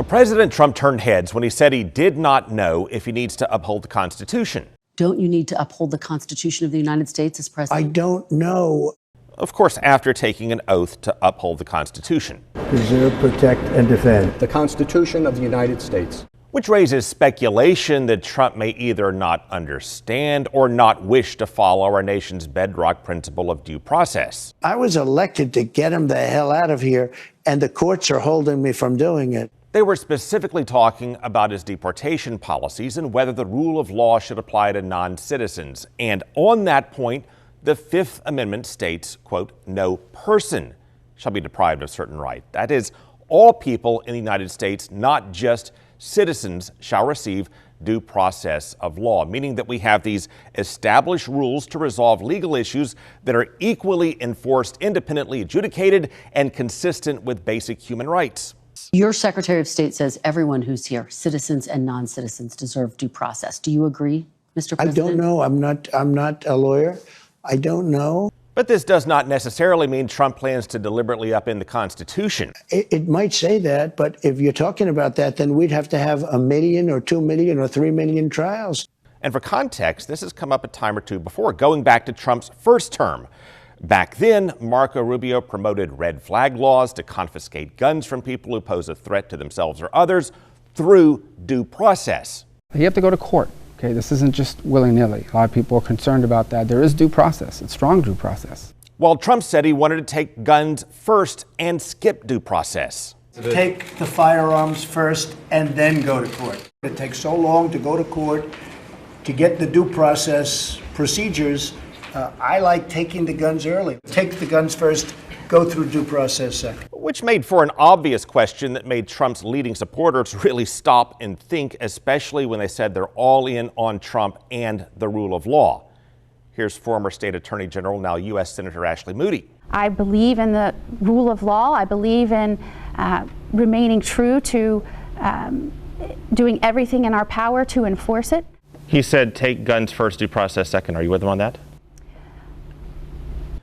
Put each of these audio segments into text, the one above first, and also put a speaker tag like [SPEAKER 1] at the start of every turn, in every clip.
[SPEAKER 1] President Trump turned heads when he said he did not know if he needs to uphold the Constitution.
[SPEAKER 2] Don't you need to uphold the Constitution of the United States as president?
[SPEAKER 3] I don't know.
[SPEAKER 1] Of course, after taking an oath to uphold the Constitution.
[SPEAKER 3] Preserve, protect, and defend
[SPEAKER 4] the Constitution of the United States.
[SPEAKER 1] Which raises speculation that Trump may either not understand or not wish to follow our nation's bedrock principle of due process.
[SPEAKER 3] I was elected to get him the hell out of here, and the courts are holding me from doing it.
[SPEAKER 1] They were specifically talking about his deportation policies and whether the rule of law should apply to non-citizens. And on that point, the Fifth Amendment states, quote, no person shall be deprived of certain right. That is, all people in the United States, not just citizens, shall receive due process of law, meaning that we have these established rules to resolve legal issues that are equally enforced, independently adjudicated, and consistent with basic human rights.
[SPEAKER 2] Your Secretary of State says everyone who's here, citizens and non-citizens, deserve due process. Do you agree, Mr. President?
[SPEAKER 3] I don't know. I'm not a lawyer. I don't know.
[SPEAKER 1] But this does not necessarily mean Trump plans to deliberately upend the Constitution.
[SPEAKER 3] It might say that, but if you're talking about that, then we'd have to have 1 million or 2 million or 3 million trials.
[SPEAKER 1] And for context, this has come up a time or two before, going back to Trump's first term. Back then, Marco Rubio promoted red flag laws to confiscate guns from people who pose a threat to themselves or others through due process.
[SPEAKER 5] You have to go to court. Okay, this isn't just willy-nilly. A lot of people are concerned about that. There is due process. It's strong due process.
[SPEAKER 1] While Trump said he wanted to take guns first and skip due process.
[SPEAKER 3] Take the firearms first and then go to court. It takes so long to go to court to get the due process procedures. I like taking the guns early. Take the guns first, go through due process second.
[SPEAKER 1] Which made for an obvious question that made Trump's leading supporters really stop and think, especially when they said they're all in on Trump and the rule of law. Here's former State Attorney General, now U.S. Senator Ashley Moody.
[SPEAKER 6] I believe in the rule of law. I believe in remaining true to doing everything in our power to enforce it.
[SPEAKER 1] He said take guns first, due process second. Are you with him on that?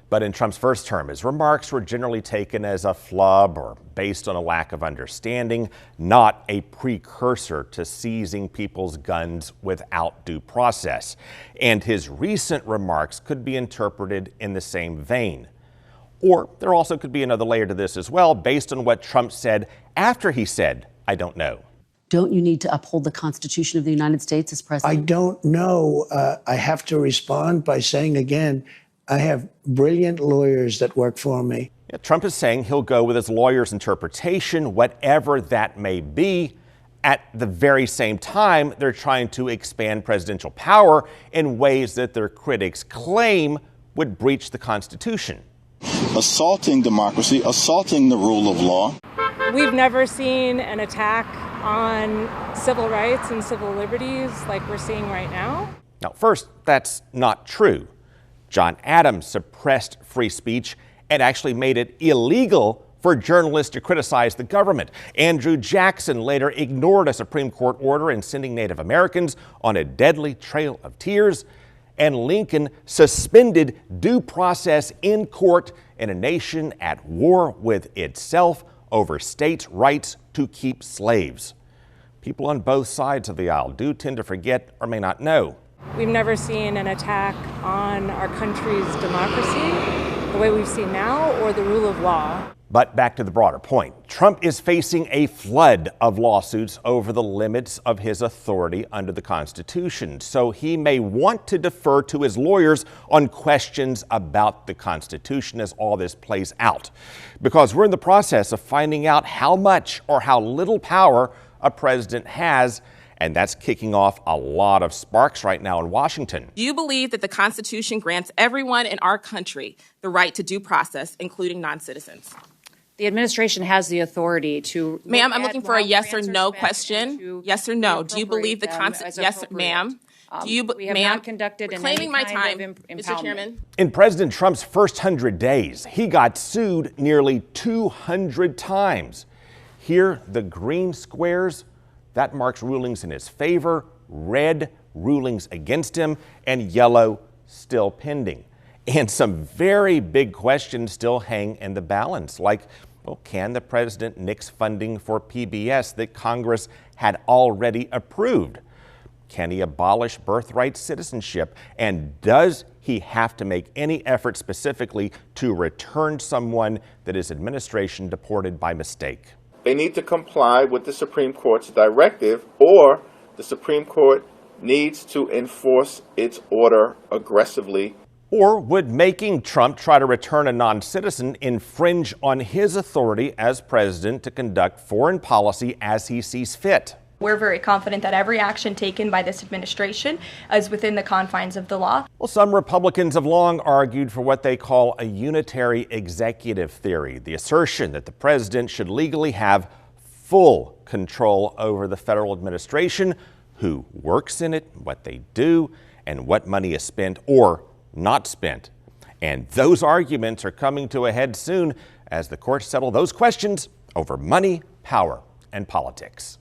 [SPEAKER 1] But in Trump's first term, his remarks were generally taken as a flub or based on a lack of understanding, not a precursor to seizing people's guns without due process. And his recent remarks could be interpreted in the same vein. Or there also could be another layer to this as well, based on what Trump said after he said, I don't know.
[SPEAKER 2] Don't you need to uphold the Constitution of the United States as president?
[SPEAKER 3] I don't know. I have to respond by saying again, I have brilliant lawyers that work for me.
[SPEAKER 1] Yeah, Trump is saying he'll go with his lawyer's interpretation, whatever that may be. At the very same time, they're trying to expand presidential power in ways that their critics claim would breach the Constitution.
[SPEAKER 7] Assaulting democracy, assaulting the rule of law.
[SPEAKER 8] We've never seen an attack on civil rights and civil liberties like we're seeing right now.
[SPEAKER 1] Now, first, that's not true. John Adams suppressed free speech and actually made it illegal for journalists to criticize the government. Andrew Jackson later ignored a Supreme Court order in sending Native Americans on a deadly trail of tears. And Lincoln suspended due process in court in a nation at war with itself over states' rights to keep slaves. People on both sides of the aisle do tend to forget or may not know.
[SPEAKER 8] We've never seen an attack on our country's democracy the way we've seen now, or the rule of law.
[SPEAKER 1] But back to the broader point, Trump is facing a flood of lawsuits over the limits of his authority under the Constitution. So he may want to defer to his lawyers on questions about the Constitution as all this plays out. Because we're in the process of finding out how much or how little power a president has. And that's kicking off a lot of sparks right now in Washington.
[SPEAKER 9] Do you believe that the Constitution grants everyone in our country the right to due process, including non-citizens?
[SPEAKER 10] The administration has the authority to...
[SPEAKER 9] Ma'am, I'm looking for a yes or no question. Yes or no. Do you believe the Constitution... Yes, ma'am. Do you...
[SPEAKER 10] We have not conducted
[SPEAKER 9] reclaiming my time, Mr. Chairman.
[SPEAKER 1] In President Trump's first 100 days, he got sued nearly 200 times. Here, the green squares... that marks rulings in his favor, red rulings against him, and yellow still pending. And some very big questions still hang in the balance, like Well, can the president nix funding for PBS that Congress had already approved? Can he abolish birthright citizenship? And does he have to make any effort specifically to return someone that his administration deported by mistake?
[SPEAKER 11] They need to comply with the Supreme Court's directive, or the Supreme Court needs to enforce its order aggressively.
[SPEAKER 1] Or would making Trump try to return a non-citizen infringe on his authority as president to conduct foreign policy as he sees fit?
[SPEAKER 12] We're very confident that every action taken by this administration is within the confines of the law.
[SPEAKER 1] Well, some Republicans have long argued for what they call a unitary executive theory, the assertion that the president should legally have full control over the federal administration, who works in it, what they do, and what money is spent or not spent. And those arguments are coming to a head soon as the courts settle those questions over money, power, and politics.